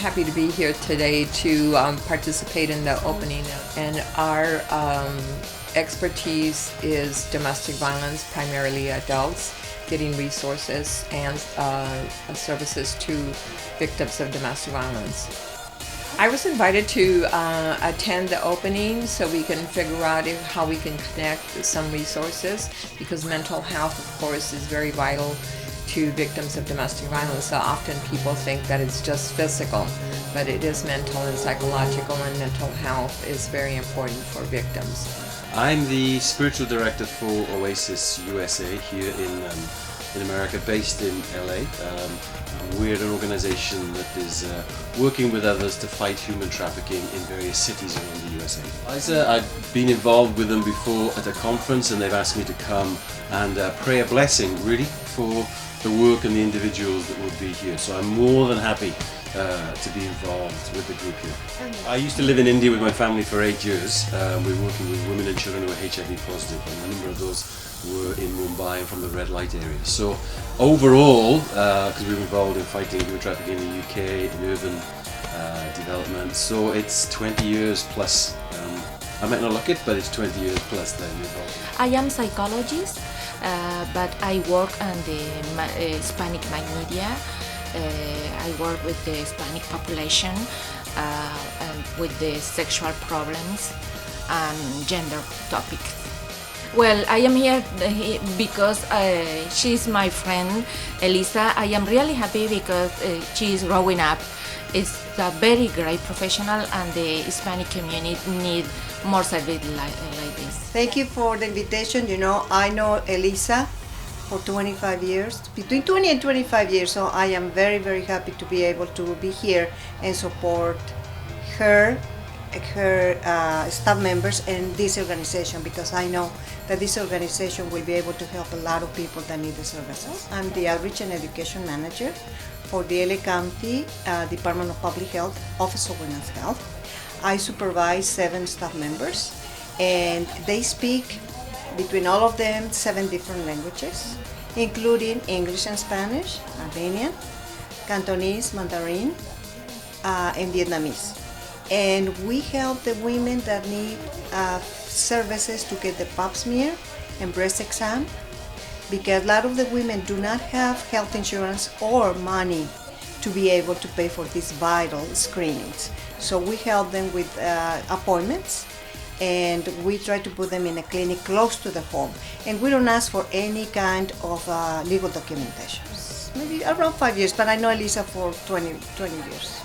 happy to be here today to participate in the opening. And our expertise is domestic violence, primarily adults, getting resources and services to victims of domestic violence. I was invited to attend the opening so we can figure out how we can connect some resources, because mental health, of course, is very vital to victims of domestic violence. So often people think that it's just physical, but it is mental and psychological, and mental health is very important for victims. I'm the spiritual director for Oasis USA here in America, based in LA. We're an organization that is working with others to fight human trafficking in various cities around the USA. I've been involved with them before at a conference, and they've asked me to come and pray a blessing, really, for the work and the individuals that would be here. So I'm more than happy to be involved with the group here. I used to live in India with my family for 8 years. We were working with women and children who were HIV positive, and a number of those were in Mumbai and from the red light area. So overall, because we were involved in fighting human trafficking in the UK, in urban development, so it's 20 years plus. I might not look it, but it's 20 years plus that I'm involved. I am psychologist, but I work on the Hispanic mass media. I work with the Hispanic population and with the sexual problems and gender topics. Well, I am here because she's my friend, Elisa. I am really happy because she is growing up. It's a very great professional, and the Hispanic community need more service like this. Thank you for the invitation. You know, I know Elisa for 25 years, between 20 and 25 years, so I am very, very happy to be able to be here and support her staff members and this organization, because I know that this organization will be able to help a lot of people that need the services. I'm the Outreach and Education Manager for the LA County Department of Public Health, Office of Women's Health. I supervise 7 staff members, and they speak, between all of them, 7 different languages, including English and Spanish, Albanian, Cantonese, Mandarin, and Vietnamese. And we help the women that need services to get the pap smear and breast exam, because a lot of the women do not have health insurance or money to be able to pay for these vital screenings. So we help them with appointments, and we try to put them in a clinic close to the home. And we don't ask for any kind of legal documentation. Maybe around 5 years, but I know Elisa for 20 years.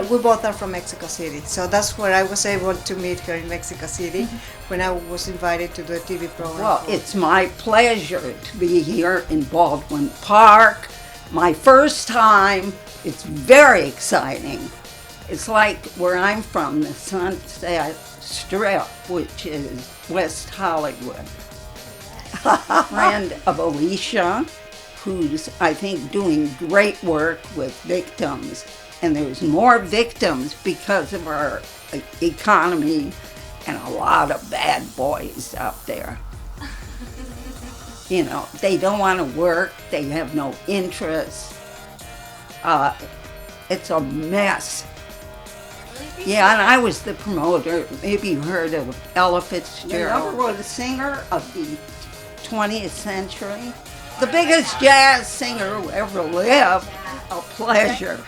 We both are from Mexico City, so that's where I was able to meet her, in Mexico City, when I was invited to do a TV program. Well, it's my pleasure to be here in Baldwin Park. My first time. It's very exciting. It's like where I'm from, the Sunset Strip, which is West Hollywood. A friend of Alicia, who's, I think, doing great work with victims. And there's more victims because of our economy and a lot of bad boys out there. You know, they don't want to work, they have no interest. It's a mess. Yeah, and I was the promoter. Maybe you heard of Ella Fitzgerald. You were the singer of the 20th century. The biggest jazz singer who ever lived. A pleasure.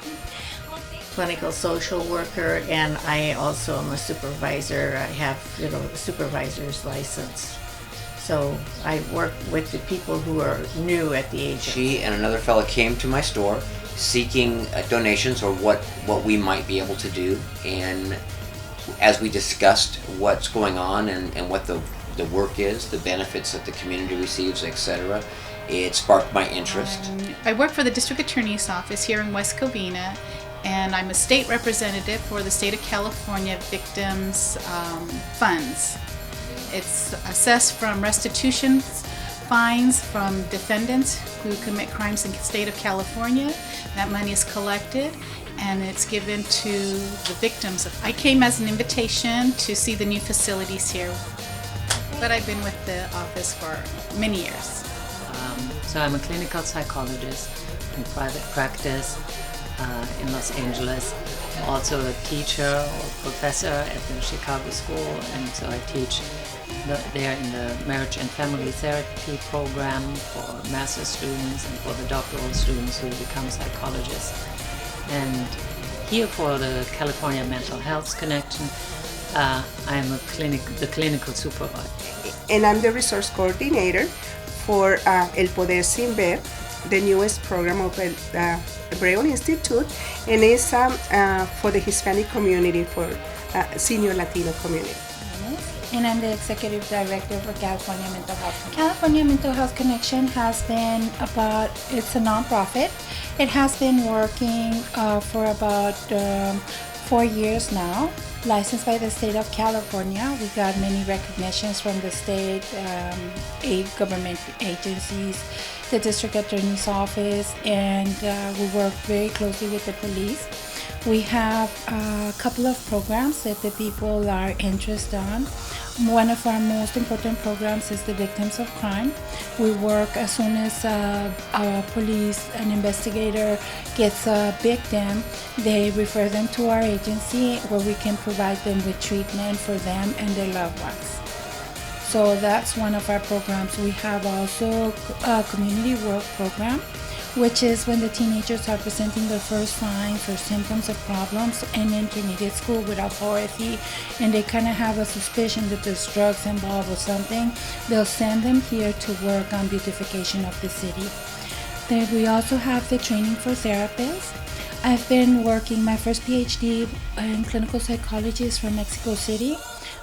Clinical social worker, and I also am a supervisor. I have, a supervisor's license. So I work with the people who are new at the age. She and another fellow came to my store seeking donations, or what we might be able to do, and as we discussed what's going on and what the work is, the benefits that the community receives, etc., it sparked my interest. I work for the District Attorney's Office here in West Covina, and I'm a state representative for the state of California Victims Funds. It's assessed from restitution fines from defendants who commit crimes in the state of California. That money is collected and it's given to the victims. I came as an invitation to see the new facilities here, but I've been with the office for many years. So I'm a clinical psychologist in private practice. in Los Angeles. Also a teacher or professor at the Chicago School, and so I teach there in the marriage and family therapy program for master's students and for the doctoral students who become psychologists. And here for the California Mental Health Connection, I'm the clinical supervisor. And I'm the resource coordinator for El Poder Sin Ver, the newest program of the Braille Institute, and it's for the Hispanic community, for senior Latino community. And I'm the executive director for California Mental Health. California Mental Health Connection has been it's a nonprofit. It has been working for about 4 years now, licensed by the state of California. We got many recognitions from the state, 8 government agencies, the district attorney's office, and we work very closely with the police. We have a couple of programs that the people are interested in. One of our most important programs is the victims of crime. We work as soon as an investigator gets a victim, they refer them to our agency where we can provide them with treatment for them and their loved ones. So that's one of our programs. We have also a community work program, which is when the teenagers are presenting their first signs or symptoms of problems in intermediate school with authority, and they kind of have a suspicion that there's drugs involved or something. They'll send them here to work on beautification of the city. Then we also have the training for therapists. I've been working my first PhD in clinical psychology is from Mexico City.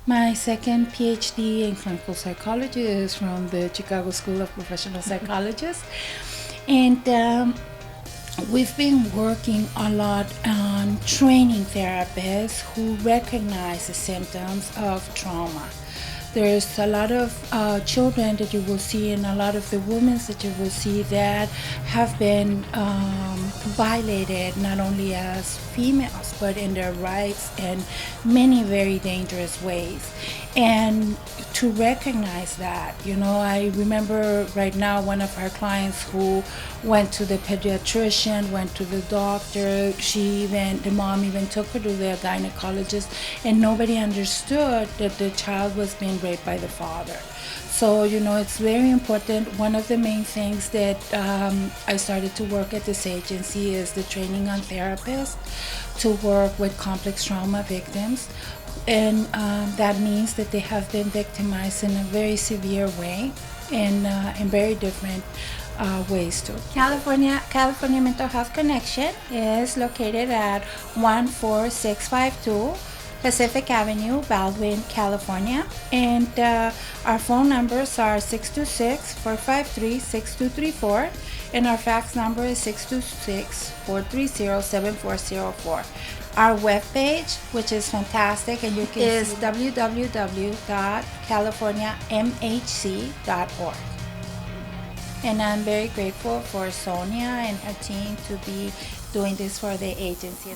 My second PhD in clinical psychology is from the Chicago School of Professional Psychologists. And we've been working a lot on training therapists who recognize the symptoms of trauma. There's a lot of children that you will see and a lot of the women that you will see that have been violated not only as females but in their rights in many very dangerous ways. And to recognize that, I remember right now one of our clients who went to the pediatrician, went to the doctor, the mom even took her to the gynecologist, and nobody understood that the child was being raped by the father. So, it's very important. One of the main things that I started to work at this agency is the training on therapists to work with complex trauma victims. And that means that they have been victimized in a very severe way and in very different ways too. California Mental Health Connection is located at 14652 Pacific Avenue, Baldwin, California. And our phone numbers are 626-453-6234. And our fax number is 626-430-7404. Our webpage, which is fantastic, and you can is www.californiamhc.org. And I'm very grateful for Sonia and her team to be doing this for the agency.